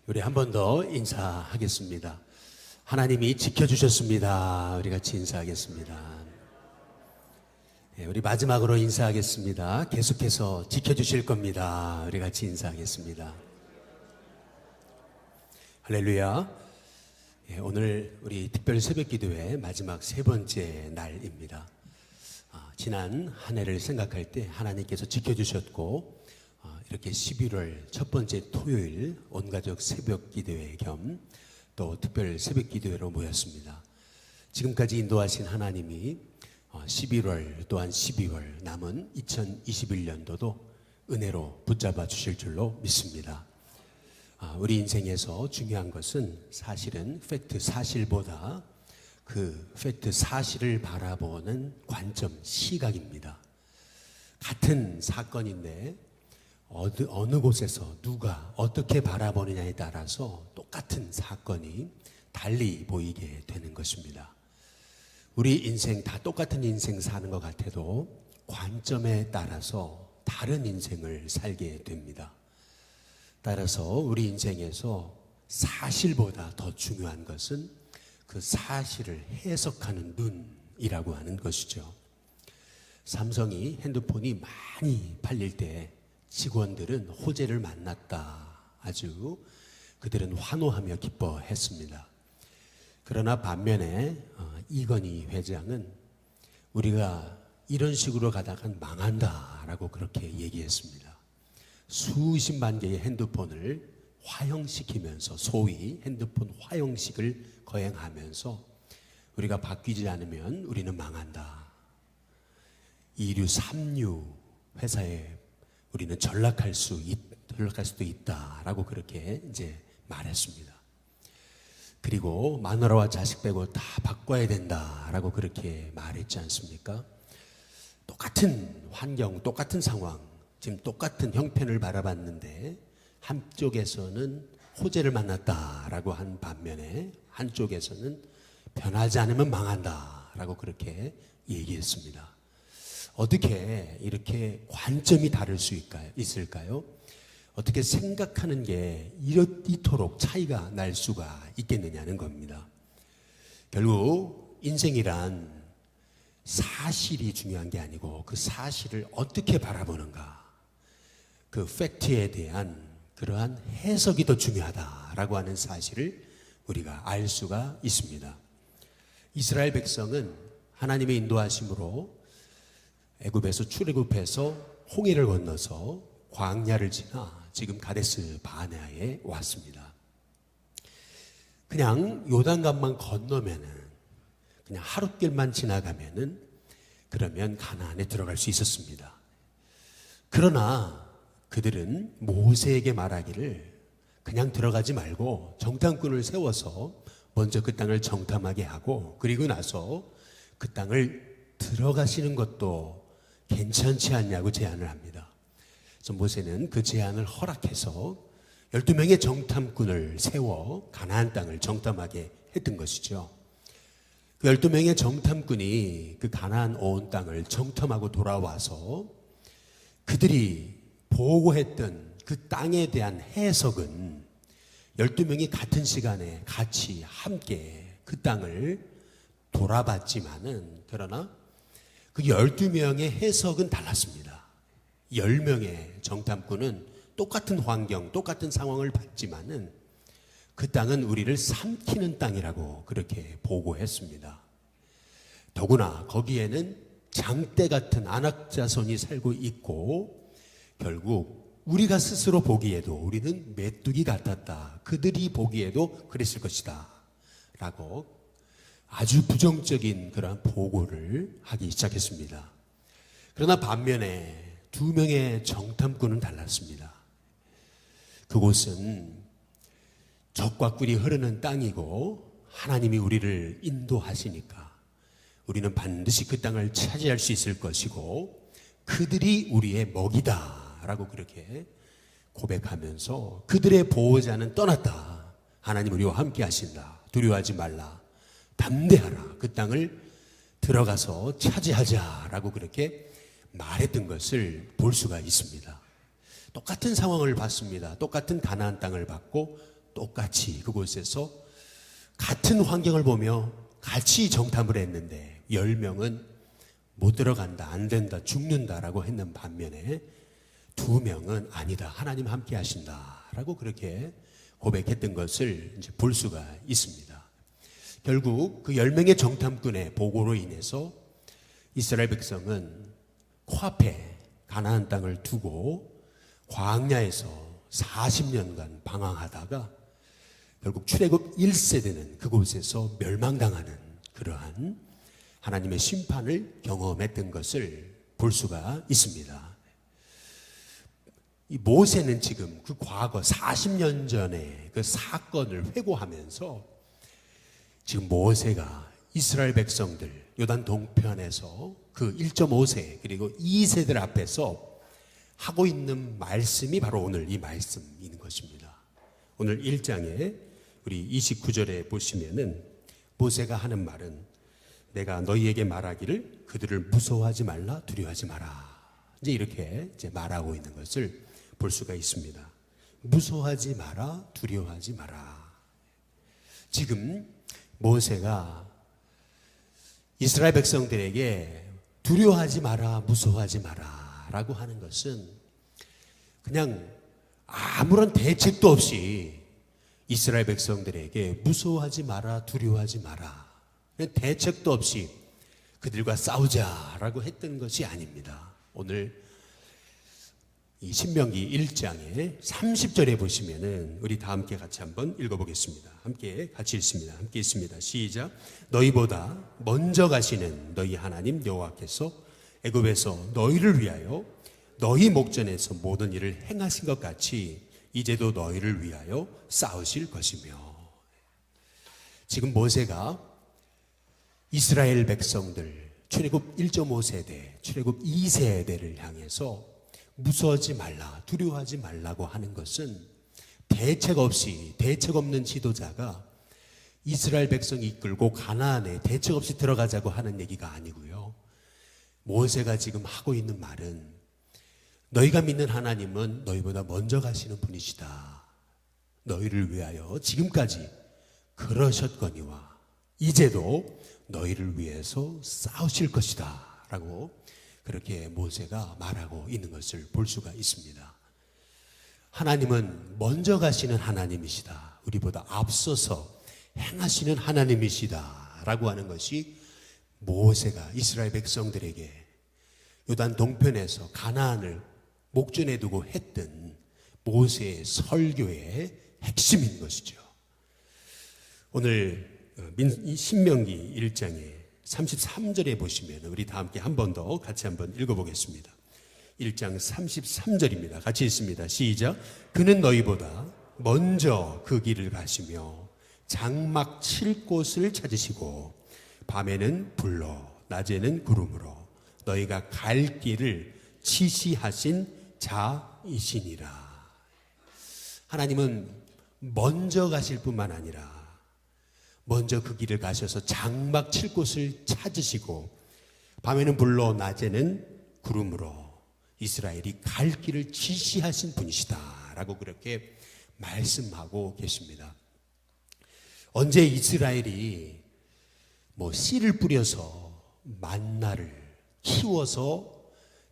우리 한 번 더 인사하겠습니다. 하나님이 지켜주셨습니다. 우리 같이 인사하겠습니다. 우리 마지막으로 인사하겠습니다. 계속해서 지켜주실 겁니다. 우리 같이 인사하겠습니다. 할렐루야. 오늘 우리 특별 새벽기도회 마지막 세 번째 날입니다. 지난 한 해를 생각할 때 하나님께서 지켜주셨고, 이렇게 11월 첫 번째 토요일 온가족 새벽기도회 겸 또 특별 새벽기도회로 모였습니다. 지금까지 인도하신 하나님이 11월 또한 12월 남은 2021년도도 은혜로 붙잡아 주실 줄로 믿습니다. 우리 인생에서 중요한 것은 사실은 팩트 사실보다 그 팩트 사실을 바라보는 관점, 시각입니다. 같은 사건인데 어느 곳에서 누가 어떻게 바라보느냐에 따라서 똑같은 사건이 달리 보이게 되는 것입니다. 우리 인생 다 똑같은 인생 사는 것 같아도 관점에 따라서 다른 인생을 살게 됩니다. 따라서 우리 인생에서 사실보다 더 중요한 것은 그 사실을 해석하는 눈이라고 하는 것이죠. 삼성이 핸드폰이 많이 팔릴 때 직원들은 호재를 만났다, 아주 그들은 환호하며 기뻐했습니다. 그러나 반면에 이건희 회장은 우리가 이런 식으로 가다간 망한다라고 그렇게 얘기했습니다. 수십만 개의 핸드폰을 화형시키면서, 소위 핸드폰 화형식을 거행하면서 우리가 바뀌지 않으면 우리는 망한다. 2류, 3류 회사에 우리는 전락할 수도 있다라고 그렇게 이제 말했습니다. 그리고 마누라와 자식 빼고 다 바꿔야 된다라고 그렇게 말했지 않습니까? 똑같은 환경, 똑같은 상황, 지금 똑같은 형편을 바라봤는데 한쪽에서는 호재를 만났다라고 한 반면에 한쪽에서는 변하지 않으면 망한다라고 그렇게 얘기했습니다. 어떻게 이렇게 관점이 다를 수 있을까요? 어떻게 생각하는 게 이토록 차이가 날 수가 있겠느냐는 겁니다. 결국 인생이란 사실이 중요한 게 아니고 그 사실을 어떻게 바라보는가, 그 팩트에 대한 그러한 해석이 더 중요하다라고 하는 사실을 우리가 알 수가 있습니다. 이스라엘 백성은 하나님의 인도하심으로 애굽에서 출애굽해서 홍해를 건너서 광야를 지나 지금 가데스 바네아에 왔습니다. 그냥 요단강만 건너면은, 그냥 하룻길만 지나가면은 그러면 가나안에 들어갈 수 있었습니다. 그러나 그들은 모세에게 말하기를 그냥 들어가지 말고 정탐꾼을 세워서 먼저 그 땅을 정탐하게 하고, 그리고 나서 그 땅을 들어가시는 것도 괜찮지 않냐고 제안을 합니다. 그래서 모세는 그 제안을 허락해서 12명의 정탐꾼을 세워 가나안 땅을 정탐하게 했던 것이죠. 그 12명의 정탐꾼이 그 가나안 온 땅을 정탐하고 돌아와서 그들이 보고했던 그 땅에 대한 해석은 12명이 같은 시간에 같이 함께 그 땅을 돌아봤지만은, 그러나 그 12명의 해석은 달랐습니다. 10명의 정탐꾼은 똑같은 환경, 똑같은 상황을 봤지만은 그 땅은 우리를 삼키는 땅이라고 그렇게 보고했습니다. 더구나 거기에는 장대 같은 안악자손이 살고 있고, 결국 우리가 스스로 보기에도 우리는 메뚜기 같았다, 그들이 보기에도 그랬을 것이다 라고 아주 부정적인 그런 보고를 하기 시작했습니다. 그러나 반면에 2명의 정탐꾼은 달랐습니다. 그곳은 젖과 꿀이 흐르는 땅이고 하나님이 우리를 인도하시니까 우리는 반드시 그 땅을 차지할 수 있을 것이고 그들이 우리의 먹이다 라고 그렇게 고백하면서 그들의 보호자는 떠났다. 하나님 우리와 함께 하신다. 두려워하지 말라. 담대하라. 그 땅을 들어가서 차지하자라고 그렇게 말했던 것을 볼 수가 있습니다. 똑같은 상황을 봤습니다. 똑같은 가나안 땅을 받고 똑같이 그곳에서 같은 환경을 보며 같이 정탐을 했는데 10명은 못 들어간다, 안 된다, 죽는다라고 했는 반면에 2명은 아니다, 하나님 함께 하신다라고 그렇게 고백했던 것을 이제 볼 수가 있습니다. 결국 그 10명의 정탐꾼의 보고로 인해서 이스라엘 백성은 코앞에 가나안 땅을 두고 광야에서 40년간 방황하다가 결국 출애굽 1세대는 그곳에서 멸망당하는 그러한 하나님의 심판을 경험했던 것을 볼 수가 있습니다. 이 모세는 지금 그 과거 40년 전의 그 사건을 회고하면서 지금 모세가 이스라엘 백성들 요단 동편에서 그 1.5세 그리고 2세들 앞에서 하고 있는 말씀이 바로 오늘 이 말씀인 것입니다. 오늘 1장에 우리 29절에 보시면은 모세가 하는 말은 내가 너희에게 말하기를 그들을 무서워하지 말라, 두려워하지 마라. 이제 이렇게 이제 말하고 있는 것을 볼 수가 있습니다. 무서워하지 마라, 두려워하지 마라. 지금 모세가 이스라엘 백성들에게 두려워하지 마라, 무서워하지 마라 라고 하는 것은 그냥 아무런 대책도 없이 이스라엘 백성들에게 무서워하지 마라, 두려워하지 마라, 대책도 없이 그들과 싸우자라고 했던 것이 아닙니다. 오늘 이 신명기 1장에 30절에 보시면은 우리 다 함께 같이 한번 읽어보겠습니다. 함께 같이 읽습니다. 함께 읽습니다. 시작. 너희보다 먼저 가시는 너희 하나님 여호와께서 애굽에서 너희를 위하여 너희 목전에서 모든 일을 행하신 것 같이 이제도 너희를 위하여 싸우실 것이며. 지금 모세가 이스라엘 백성들 출애굽 1.5세대, 출애굽 2세대를 향해서 무서워하지 말라, 두려워하지 말라고 하는 것은 대책 없는 지도자가 이스라엘 백성이 이끌고 가나안에 대책 없이 들어가자고 하는 얘기가 아니고요. 모세가 지금 하고 있는 말은 너희가 믿는 하나님은 너희보다 먼저 가시는 분이시다. 너희를 위하여 지금까지 그러셨거니와 이제도 너희를 위해서 싸우실 것이다 라고 그렇게 모세가 말하고 있는 것을 볼 수가 있습니다. 하나님은 먼저 가시는 하나님이시다. 우리보다 앞서서 행하시는 하나님이시다 라고 하는 것이 모세가 이스라엘 백성들에게 요단 동편에서 가나안을 목전에 두고 했던 모세의 설교의 핵심인 것이죠. 오늘 신명기 1장에 33절에 보시면 우리 다 함께 한 번 더 같이 한번 읽어보겠습니다. 1장 33절입니다. 같이 읽습니다. 시작. 그는 너희보다 먼저 그 길을 가시며 장막 칠 곳을 찾으시고 밤에는 불로 낮에는 구름으로 너희가 갈 길을 지시하신 자이시니라. 하나님은 먼저 가실 뿐만 아니라 먼저 그 길을 가셔서 장막 칠 곳을 찾으시고 밤에는 불로 낮에는 구름으로 이스라엘이 갈 길을 지시하신 분이시다라고 그렇게 말씀하고 계십니다. 언제 이스라엘이 씨를 뿌려서 만나를 키워서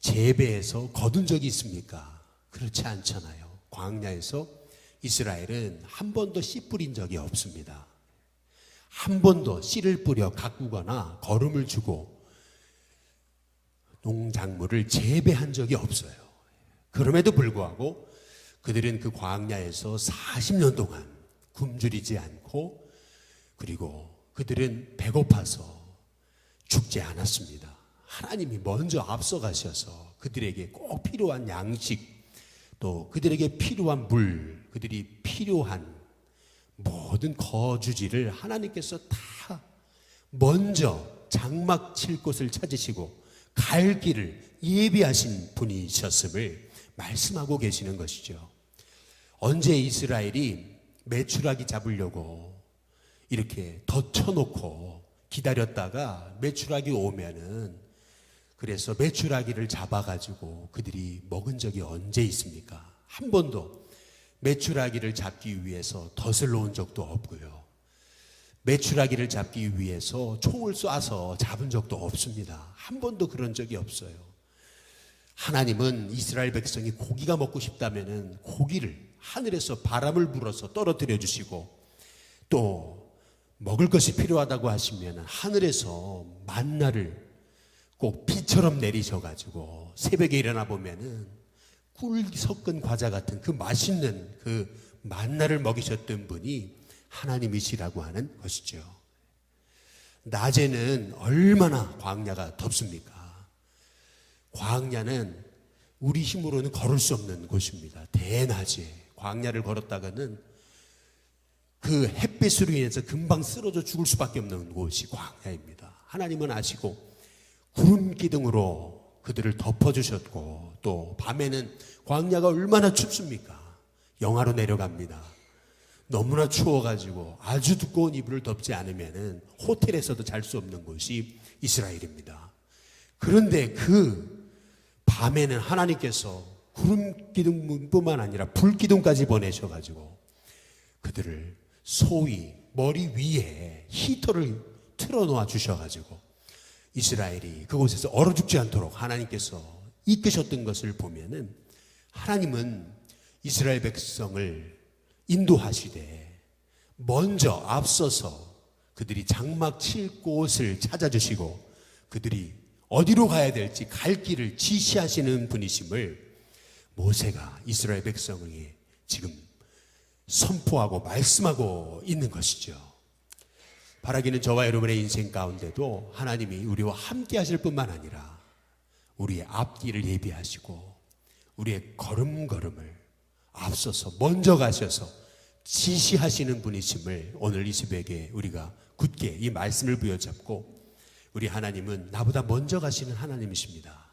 재배해서 거둔 적이 있습니까? 그렇지 않잖아요. 광야에서 이스라엘은 한 번도 씨 뿌린 적이 없습니다. 한 번도 씨를 뿌려 가꾸거나 거름을 주고 농작물을 재배한 적이 없어요. 그럼에도 불구하고 그들은 그 광야에서 40년 동안 굶주리지 않고 그리고 그들은 배고파서 죽지 않았습니다. 하나님이 먼저 앞서 가셔서 그들에게 꼭 필요한 양식 또 그들에게 필요한 물, 그들이 필요한 모든 거주지를 하나님께서 다 먼저 장막 칠 곳을 찾으시고 갈 길을 예비하신 분이셨음을 말씀하고 계시는 것이죠. 언제 이스라엘이 메추라기 잡으려고 이렇게 덧쳐놓고 기다렸다가 메추라기 오면은 그래서 메추라기를 잡아가지고 그들이 먹은 적이 언제 있습니까? 한 번도 메추라기를 잡기 위해서 덫을 놓은 적도 없고요. 메추라기를 잡기 위해서 총을 쏴서 잡은 적도 없습니다. 한 번도 그런 적이 없어요. 하나님은 이스라엘 백성이 고기가 먹고 싶다면은 고기를 하늘에서 바람을 불어서 떨어뜨려 주시고, 또 먹을 것이 필요하다고 하시면 하늘에서 만나를 꼭 비처럼 내리셔가지고 새벽에 일어나 보면은 꿀 섞은 과자 같은 그 맛있는 그 만나를 먹이셨던 분이 하나님이시라고 하는 것이죠. 낮에는 얼마나 광야가 덥습니까? 광야는 우리 힘으로는 걸을 수 없는 곳입니다. 대낮에 광야를 걸었다가는 그 햇빛으로 인해서 금방 쓰러져 죽을 수밖에 없는 곳이 광야입니다. 하나님은 아시고 구름 기둥으로 그들을 덮어주셨고, 또 밤에는 광야가 얼마나 춥습니까? 영하로 내려갑니다. 너무나 추워가지고 아주 두꺼운 이불을 덮지 않으면 호텔에서도 잘 수 없는 곳이 이스라엘입니다. 그런데 그 밤에는 하나님께서 구름 기둥뿐만 아니라 불 기둥까지 보내셔가지고 그들을 소위 머리 위에 히터를 틀어놓아 주셔가지고 이스라엘이 그곳에서 얼어 죽지 않도록 하나님께서 이끄셨던 것을 보면은, 하나님은 이스라엘 백성을 인도하시되 먼저 앞서서 그들이 장막 칠 곳을 찾아주시고 그들이 어디로 가야 될지 갈 길을 지시하시는 분이심을 모세가 이스라엘 백성에게 지금 선포하고 말씀하고 있는 것이죠. 바라기는 저와 여러분의 인생 가운데도 하나님이 우리와 함께 하실 뿐만 아니라 우리의 앞길을 예비하시고 우리의 걸음걸음을 앞서서 먼저 가셔서 지시하시는 분이심을 오늘 이 새벽에 우리가 굳게 이 말씀을 부여잡고, 우리 하나님은 나보다 먼저 가시는 하나님이십니다.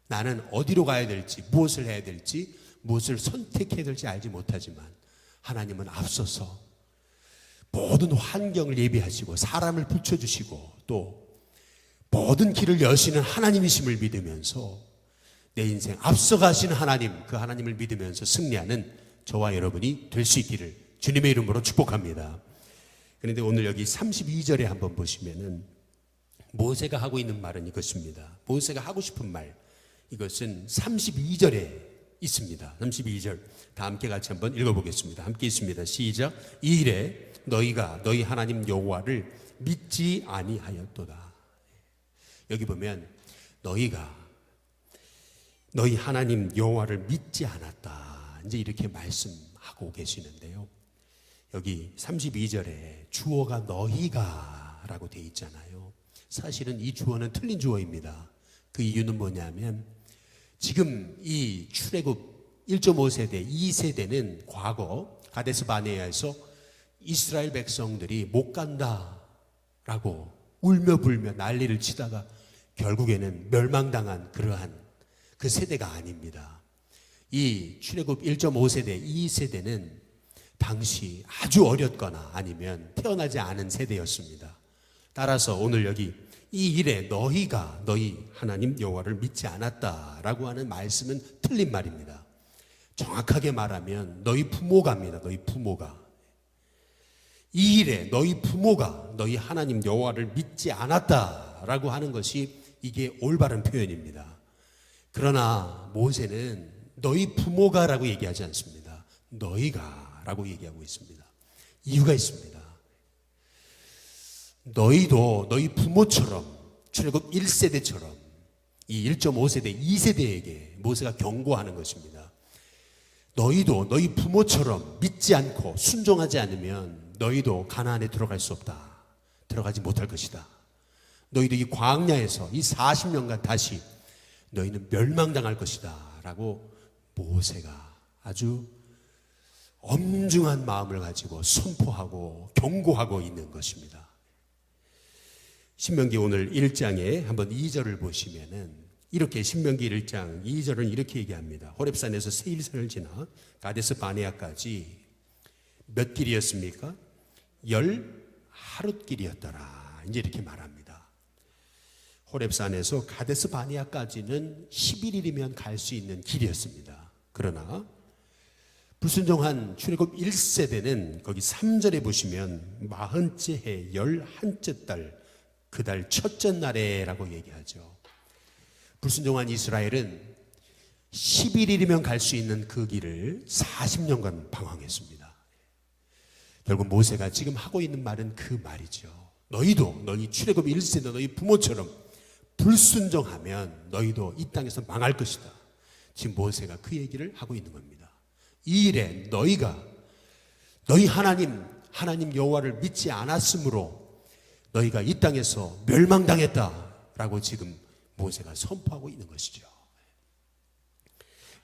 나는 어디로 가야 될지, 무엇을 해야 될지, 무엇을 선택해야 될지 알지 못하지만 하나님은 앞서서 모든 환경을 예비하시고 사람을 붙여주시고 또 모든 길을 여시는 하나님이심을 믿으면서 내 인생 앞서가시는 하나님, 그 하나님을 믿으면서 승리하는 저와 여러분이 될 수 있기를 주님의 이름으로 축복합니다. 그런데 오늘 여기 32절에 한번 보시면은 모세가 하고 있는 말은 이것입니다. 모세가 하고 싶은 말, 이것은 32절에 있습니다. 32절 다 함께 같이 한번 읽어보겠습니다. 함께 있습니다. 시작. 이 일에 너희가 너희 하나님 여호와를 믿지 아니하였도다. 여기 보면 너희가 너희 하나님 여호와를 믿지 않았다, 이제 이렇게 말씀하고 계시는데요. 여기 32절에 주어가 너희가 라고 되어 있잖아요. 사실은 이 주어는 틀린 주어입니다. 그 이유는 뭐냐면 지금 이 출애굽 1.5세대, 2세대는 과거 가데스 바네아에서 이스라엘 백성들이 못 간다라고 울며 불며 난리를 치다가 결국에는 멸망당한 그러한 그 세대가 아닙니다. 이 출애굽 1.5세대, 2세대는 당시 아주 어렸거나 아니면 태어나지 않은 세대였습니다. 따라서 오늘 여기 이 일에 너희가 너희 하나님 여호와를 믿지 않았다라고 하는 말씀은 틀린 말입니다. 정확하게 말하면 너희 부모가입니다. 너희 부모가. 이 일에 너희 부모가 너희 하나님 여호와를 믿지 않았다라고 하는 것이 이게 올바른 표현입니다. 그러나 모세는 너희 부모가라고 얘기하지 않습니다. 너희가라고 얘기하고 있습니다. 이유가 있습니다. 너희도 너희 부모처럼 출애굽 1세대처럼 이 1.5세대, 2세대에게 모세가 경고하는 것입니다. 너희도 너희 부모처럼 믿지 않고 순종하지 않으면 너희도 가나안에 들어갈 수 없다. 들어가지 못할 것이다. 너희도 이 광야에서 이 40년간 다시 너희는 멸망당할 것이다 라고 모세가 아주 엄중한 마음을 가지고 선포하고 경고하고 있는 것입니다. 신명기 오늘 1장에 한번 2절을 보시면은 이렇게 신명기 1장 2절은 이렇게 얘기합니다. 호렙산에서 세일산을 지나 가데스 바네아까지 몇 길이었습니까? 10하룻길이었더라. 이제 이렇게 말합니다. 호렙산에서 가데스 바네아까지는 11일이면 갈 수 있는 길이었습니다. 그러나 불순종한 출애굽 1세대는 거기 3절에 보시면 40째 해 11째 달 그 달 첫째 날에라고 얘기하죠. 불순종한 이스라엘은 11일이면 갈 수 있는 그 길을 40년간 방황했습니다. 결국 모세가 지금 하고 있는 말은 그 말이죠. 너희도 너희 출애굽 1세대 너희 부모처럼 불순종하면 너희도 이 땅에서 망할 것이다. 지금 모세가 그 얘기를 하고 있는 겁니다. 이 일에 너희가 너희 하나님 여호와를 믿지 않았으므로 너희가 이 땅에서 멸망당했다라고 지금 모세가 선포하고 있는 것이죠.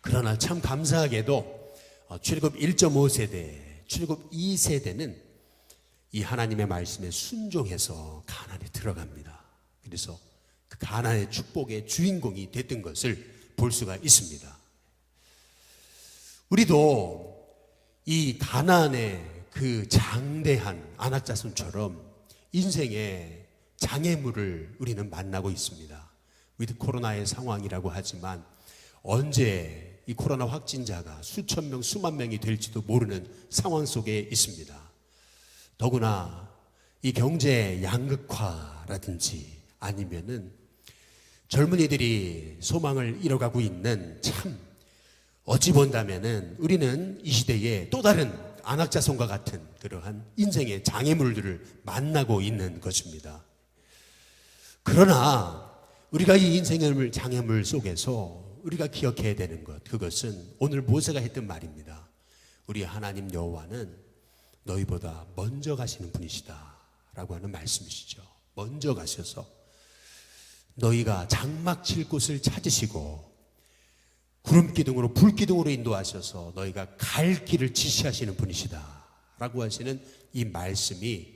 그러나 참 감사하게도 출애굽 1.5세대, 출애굽 2세대는 이 하나님의 말씀에 순종해서 가나안에 들어갑니다. 그래서 그 가나안의 축복의 주인공이 됐던 것을 볼 수가 있습니다. 우리도 이 가나안의 그 장대한 안악자손처럼 인생의 장애물을 우리는 만나고 있습니다. 위드 코로나의 상황이라고 하지만 언제 이 코로나 확진자가 수천 명, 수만 명이 될지도 모르는 상황 속에 있습니다. 더구나 이 경제 양극화라든지 아니면은 젊은이들이 소망을 잃어가고 있는 참 어찌 본다면은 우리는 이 시대에 또 다른 안악자손과 같은 그러한 인생의 장애물들을 만나고 있는 것입니다. 그러나 우리가 이 인생의 장애물 속에서 우리가 기억해야 되는 것, 그것은 오늘 모세가 했던 말입니다. 우리 하나님 여호와는 너희보다 먼저 가시는 분이시다 라고 하는 말씀이시죠. 먼저 가셔서 너희가 장막 칠 곳을 찾으시고 구름기둥으로 불기둥으로 인도하셔서 너희가 갈 길을 지시하시는 분이시다 라고 하시는 이 말씀이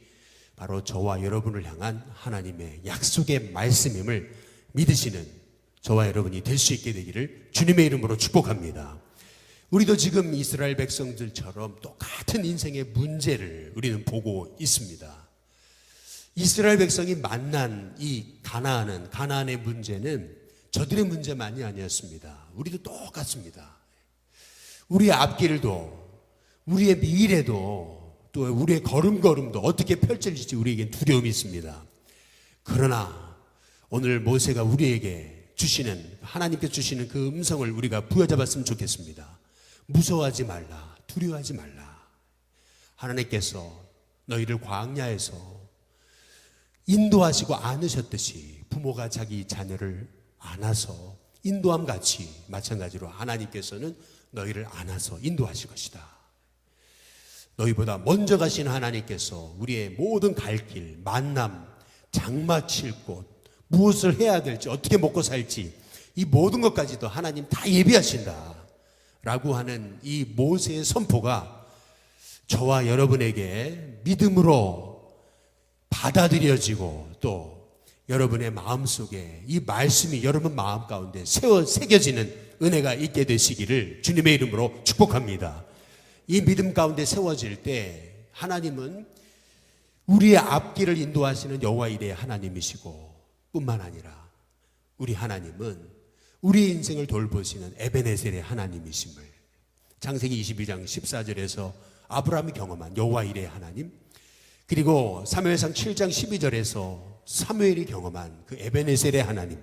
바로 저와 여러분을 향한 하나님의 약속의 말씀임을 믿으시는 저와 여러분이 될 수 있게 되기를 주님의 이름으로 축복합니다. 우리도 지금 이스라엘 백성들처럼 똑같은 인생의 문제를 우리는 보고 있습니다. 이스라엘 백성이 만난 이 가나안의 문제는 저들의 문제만이 아니었습니다. 우리도 똑같습니다. 우리의 앞길도 우리의 미래도 또 우리의 걸음걸음도 어떻게 펼쳐질지 우리에겐 두려움이 있습니다. 그러나 오늘 모세가 우리에게 주시는, 하나님께 주시는 그 음성을 우리가 부여잡았으면 좋겠습니다. 무서워하지 말라, 두려워하지 말라. 하나님께서 너희를 광야에서 인도하시고 안으셨듯이 부모가 자기 자녀를 안아서 인도함 같이 마찬가지로 하나님께서는 너희를 안아서 인도하실 것이다. 너희보다 먼저 가신 하나님께서 우리의 모든 갈 길, 만남, 장막 칠 곳, 무엇을 해야 될지, 어떻게 먹고 살지, 이 모든 것까지도 하나님 다 예비하신다 라고 하는 이 모세의 선포가 저와 여러분에게 믿음으로 받아들여지고 또 여러분의 마음속에 이 말씀이 여러분 마음 가운데 새겨지는 은혜가 있게 되시기를 주님의 이름으로 축복합니다. 이 믿음 가운데 세워질 때 하나님은 우리의 앞길을 인도하시는 여호와 이레의 하나님이시고 뿐만 아니라 우리 하나님은 우리 인생을 돌보시는 에베네셀의 하나님이심을 창세기 22장 14절에서 아브라함이 경험한 여호와 이레의 하나님, 그리고 사무엘상 7장 12절에서 사무엘이 경험한 그 에베네셀의 하나님,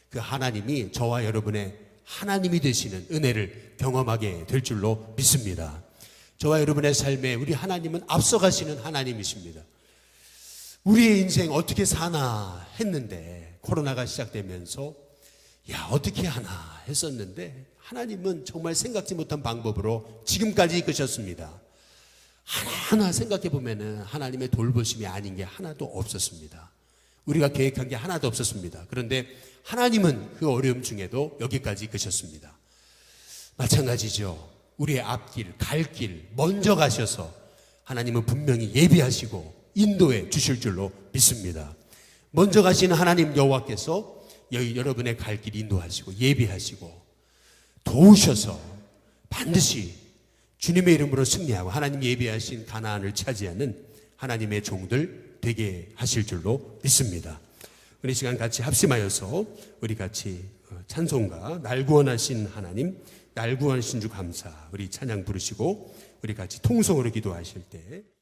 그 하나님이 저와 여러분의 하나님이 되시는 은혜를 경험하게 될 줄로 믿습니다. 저와 여러분의 삶에 우리 하나님은 앞서가시는 하나님이십니다. 우리의 인생 어떻게 사나 했는데 코로나가 시작되면서 야 어떻게 하나 했었는데 하나님은 정말 생각지 못한 방법으로 지금까지 이끄셨습니다. 하나하나 생각해 보면은 하나님의 돌보심이 아닌 게 하나도 없었습니다. 우리가 계획한 게 하나도 없었습니다. 그런데 하나님은 그 어려움 중에도 여기까지 이끄셨습니다. 마찬가지죠. 우리의 앞길, 갈 길 먼저 가셔서 하나님은 분명히 예비하시고 인도해 주실 줄로 믿습니다. 먼저 가시는 하나님 여호와께서 여러분의 갈 길 인도하시고 예비하시고 도우셔서 반드시 주님의 이름으로 승리하고 하나님 예비하신 가나안을 차지하는 하나님의 종들 되게 하실 줄로 믿습니다. 우리 시간 같이 합심하여서 우리 같이 찬송가 날 구원하신 하나님 날 구하신 주 감사. 우리 찬양 부르시고 우리 같이 통성으로 기도하실 때